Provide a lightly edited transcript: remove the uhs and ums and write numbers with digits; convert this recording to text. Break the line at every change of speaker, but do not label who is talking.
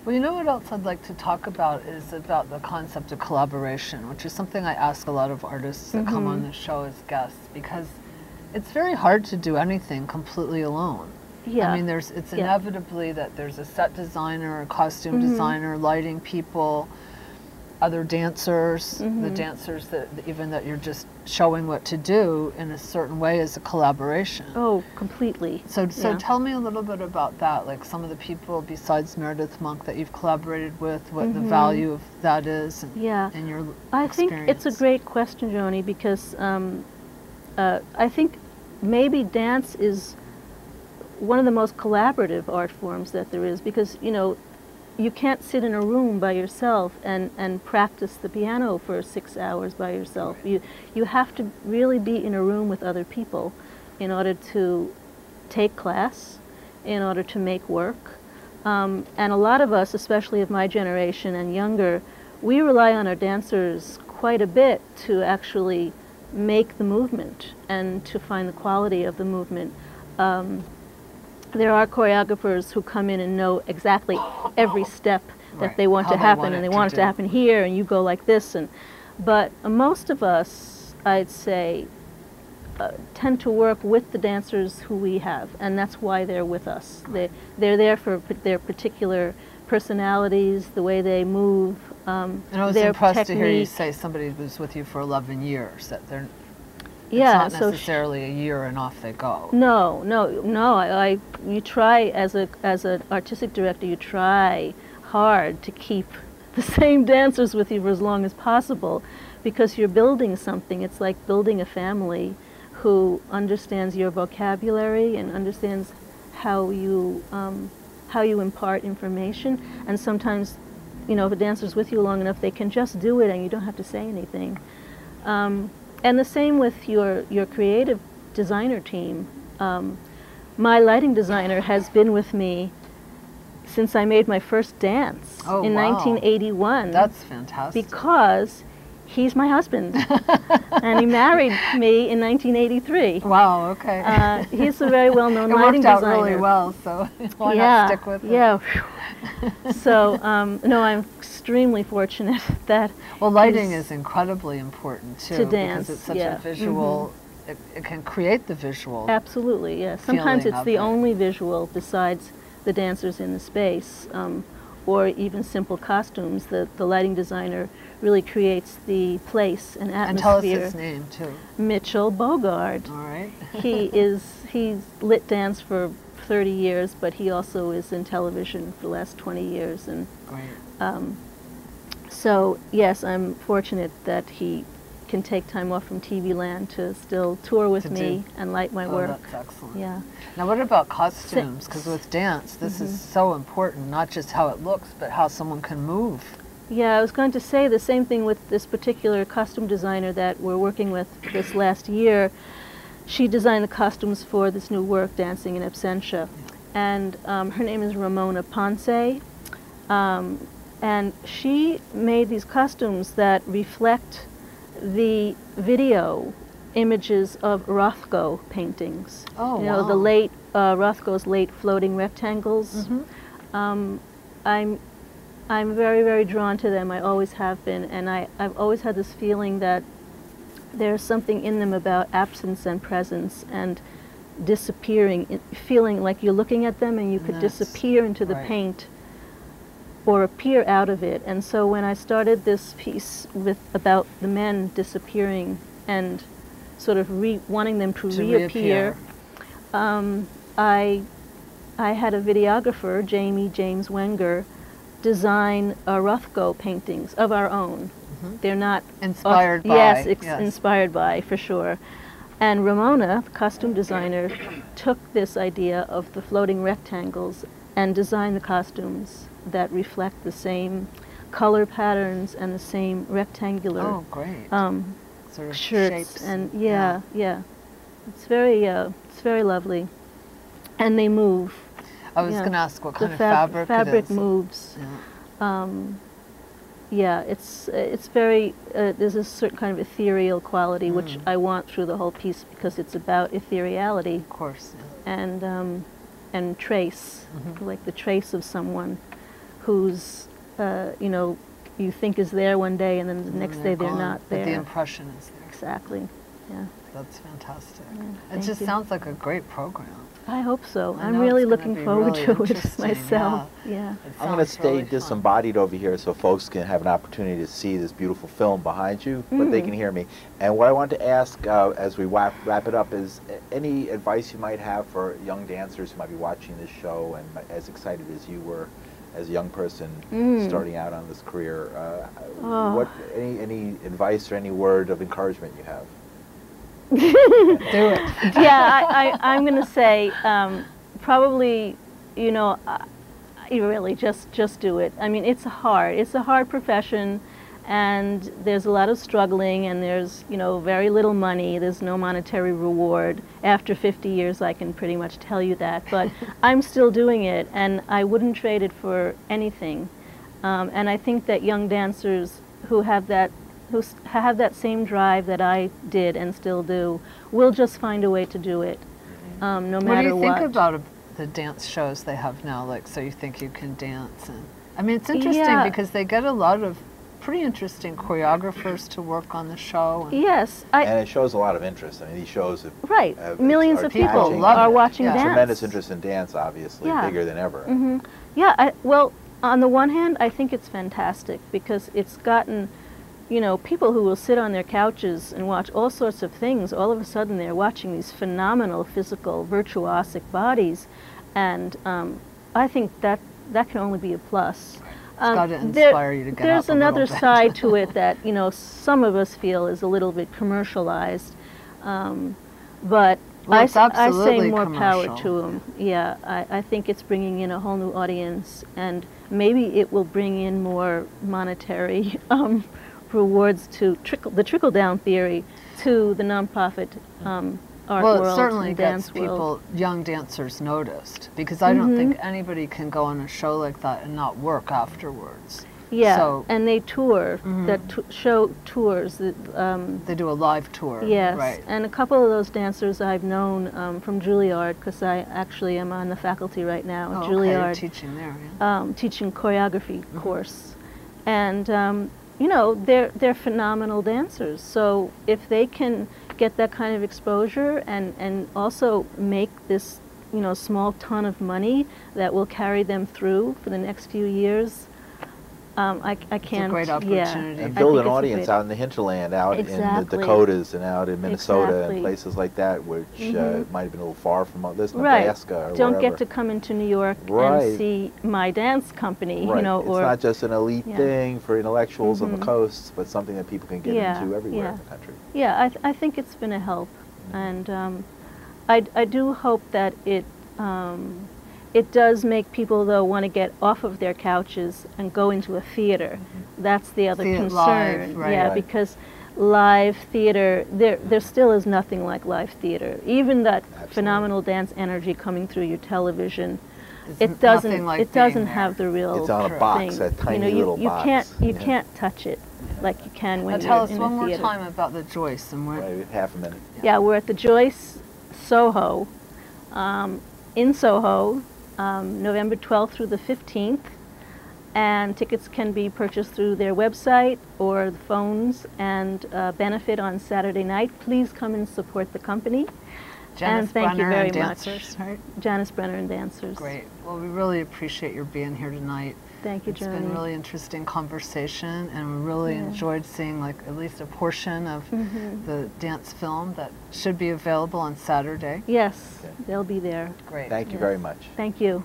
Well, you know what else I'd like to talk about is about the concept of collaboration, which is something I ask a lot of artists that come on the show as guests, because it's very hard to do anything completely alone.
Yeah.
I mean, it's inevitably that there's a set designer, a costume designer, lighting people, other dancers, the dancers that even that you're just showing what to do in a certain way is a collaboration.
Oh, completely.
So tell me a little bit about that, like some of the people besides Meredith Monk that you've collaborated with, what the value of that is and, and your
I think it's a great question, Joni, because I think maybe dance is one of the most collaborative art forms that there is, because, you know, you can't sit in a room by yourself and practice the piano for 6 hours by yourself. You have to really be in a room with other people in order to take class, in order to make work. And a lot of us, especially of my generation and younger, we rely on our dancers quite a bit to actually make the movement and to find the quality of the movement. There are choreographers who come in and know exactly every step that they want to happen, and they want it to happen here, and you go like this. But most of us, I'd say, tend to work with the dancers who we have, and that's why they're with us. They're there for their particular personalities, the way they move,
and I was impressed to hear you say somebody was with you for 11 years, that they're it's not necessarily a year and off they go.
No. You try as an artistic director. You try hard to keep the same dancers with you for as long as possible, because you're building something. It's like building a family who understands your vocabulary and understands how you impart information. And sometimes, you know, if a dancer's with you long enough, they can just do it, and you don't have to say anything. And the same with your creative designer team. My lighting designer has been with me since I made my first dance in 1981.
That's fantastic.
Because he's my husband, and he married me in 1983.
Wow, okay.
He's a very well-known lighting designer.
It worked out really well, so why not stick with it?
Yeah. So, no, I'm extremely fortunate that...
Well, lighting is incredibly important, too,
to dance,
because it's such a visual... It can create the visual.
Absolutely, yes. Sometimes it's the only visual besides the dancers in the space, or even simple costumes. The lighting designer really creates the place and atmosphere.
And tell us his name, too.
Mitchell Bogard.
All right.
He's lit dance for 30 years, but he also is in television for the last 20 years. And
great.
So, yes, I'm fortunate that he can take time off from TV land to still tour with me and light my work.
That's excellent.
Yeah.
Now, what about costumes? Because with dance, this is so important, not just how it looks, but how someone can move.
Yeah, I was going to say the same thing with this particular costume designer that we're working with this last year. She designed the costumes for this new work, Dancing in Absentia. And her name is Ramona Ponce. And she made these costumes that reflect the video images of Rothko paintings.
Oh,
you know, the late, Rothko's late floating rectangles. I'm very, very drawn to them. I always have been. And I've always had this feeling that there's something in them about absence and presence and disappearing, feeling like you're looking at them and you could disappear into the paint or appear out of it. And so when I started this piece about the men disappearing and sort of wanting them to reappear, I had a videographer, James Wenger, design Rothko paintings of our own. They're not
inspired by.
Yes, inspired by, for sure. And Ramona, the costume designer, took this idea of the floating rectangles and designed the costumes that reflect the same color patterns and the same rectangular
sort of
shirts.
Shapes.
And yeah, it's very lovely. And they move.
I was going to ask what kind of fabric it is.
Fabric moves. Yeah, it's very, there's a certain kind of ethereal quality which I want through the whole piece because it's about ethereality.
Of course.
And trace, like the trace of someone who's, you know, you think is there one day and then the next day they're not there.
But the impression is there.
Exactly, yeah.
That's fantastic.
Yeah,
it just sounds like a great program.
I hope so.
I
I'm
know
really
it's gonna
looking
be
forward
really
to it myself. Yeah.
I'm going to stay disembodied over here so folks can have an opportunity to see this beautiful film behind you, but they can hear me. And what I want to ask as we wrap it up is any advice you might have for young dancers who might be watching this show and as excited as you were as a young person starting out on this career. What any advice or any word of encouragement you have?
Do it.
Yeah, I'm going to say probably, you know, you really just do it. I mean, it's a hard profession, and there's a lot of struggling, and there's, you know, very little money. There's no monetary reward. After 50 years, I can pretty much tell you that. But I'm still doing it, and I wouldn't trade it for anything. And I think that young dancers who have that same drive that I did and still do will just find a way to do it, no matter what.
What do you think about the dance shows they have now, like So You Think You Can Dance? And I mean, it's interesting because they get a lot of pretty interesting choreographers to work on the show. And
yes.
And it shows a lot of interest. I mean, these shows have
millions of people are watching dance.
Tremendous interest in dance, obviously, bigger than ever.
Yeah, well, on the one hand, I think it's fantastic because it's gotten, you know, people who will sit on their couches and watch all sorts of things, all of a sudden they're watching these phenomenal physical, virtuosic bodies, and I think that can only be a plus.
It's got to inspire you to get
There's
up
another
a little bit.
side to it that, you know, some of us feel is a little bit commercialized, but I say more power to them. Yeah, I think it's bringing in a whole new audience, and maybe it will bring in more monetary rewards to the trickle-down theory to the nonprofit art world.
Well, it certainly
dance
gets people, young dancers, noticed, because I don't think anybody can go on a show like that and not work afterwards.
Yeah,
so,
and they tour. That show tours.
They do a live tour.
Yes,
right.
And a couple of those dancers I've known from Juilliard, because I actually am on the faculty right now at Juilliard.
Okay, you're teaching there,
teaching choreography course, and you know, they're phenomenal dancers. So if they can get that kind of exposure and also make this, you know, small ton of money that will carry them through for the next few years, I can't.
It's a great opportunity.
And build an audience out in the hinterland, out in the Dakotas and out in Minnesota and places like that, which might have been a little far from this, Nebraska or
Don't
wherever.
get to come into New York and see my dance company, you know.
It's not just an elite thing for intellectuals on the coasts, but something that people can get into everywhere in the country.
Yeah, I think it's been a help, and I do hope that it does make people, though, want to get off of their couches and go into a theater. That's the other concern.
Live,
because live theater, there still is nothing like live theater. Even that phenomenal dance energy coming through your television, it doesn't have the real
It's on a box, a tiny little box.
You can't touch it like you can when you're in a theater.
Tell us one more time about the Joyce and where.
Half a minute.
Yeah, we're at the Joyce, Soho, in Soho. November 12th through the 15th, and tickets can be purchased through their website or the phones, and benefit on Saturday night. Please come and support the company.
Janis Brenner and Dancers, right?
Janis Brenner and Dancers.
Great. Well, we really appreciate your being here tonight.
Thank you, Joni.
It's been a really interesting conversation, and we really enjoyed seeing like at least a portion of the dance film that should be available on Saturday.
Yes, they'll be there.
Great.
Thank you very much.
Thank you.